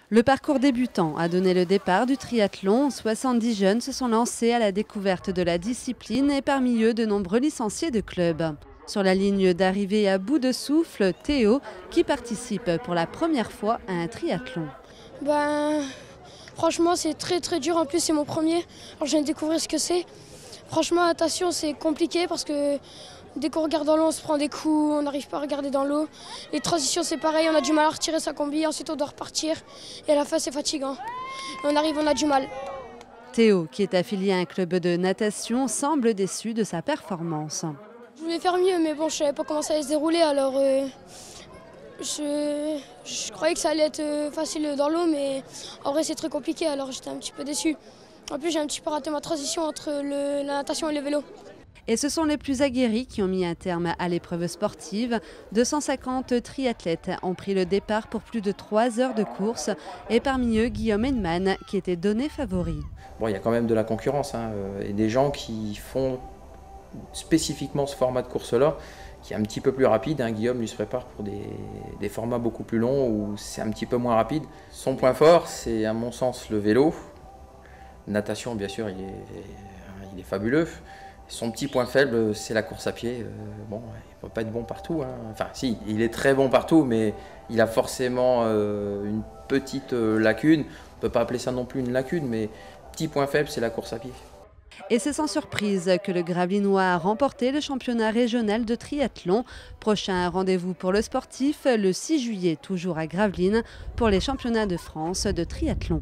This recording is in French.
Le parcours débutant a donné le départ du triathlon. 70 jeunes se sont lancés à la découverte de la discipline et parmi eux de nombreux licenciés de club. Sur la ligne d'arrivée à bout de souffle, Théo qui participe pour la première fois à un triathlon. Franchement c'est très dur, en plus c'est mon premier, alors je viens de découvrir ce que c'est. Franchement la natation c'est compliqué parce que dès qu'on regarde dans l'eau on se prend des coups, on n'arrive pas à regarder dans l'eau. Les transitions c'est pareil, on a du mal à retirer sa combi, ensuite on doit repartir et à la fin c'est fatigant. On arrive, on a du mal. Théo, qui est affilié à un club de natation, semble déçu de sa performance. Je voulais faire mieux mais bon je savais pas comment ça allait se dérouler, alors je croyais que ça allait être facile dans l'eau, mais en vrai c'est très compliqué, alors j'étais un petit peu déçue. En plus j'ai un petit peu raté ma transition entre la natation et le vélo. Et ce sont les plus aguerris qui ont mis un terme à l'épreuve sportive. 250 triathlètes ont pris le départ pour plus de 3 heures de course. Et parmi eux, Guillaume Henneman, qui était donné favori. Bon, il y a quand même de la concurrence et des gens qui font spécifiquement ce format de course-là, qui est un petit peu plus rapide. Guillaume lui se prépare pour des formats beaucoup plus longs où c'est un petit peu moins rapide. Son point fort, c'est à mon sens le vélo. Natation, bien sûr, il est fabuleux. Son petit point faible, c'est la course à pied. Bon, il ne peut pas être bon partout. Enfin, si, il est très bon partout, mais il a forcément une petite lacune. On ne peut pas appeler ça non plus une lacune, mais petit point faible, c'est la course à pied. Et c'est sans surprise que le Gravelinois a remporté le championnat régional de triathlon. Prochain rendez-vous pour le sportif, le 6 juillet, toujours à Gravelines, pour les championnats de France de triathlon.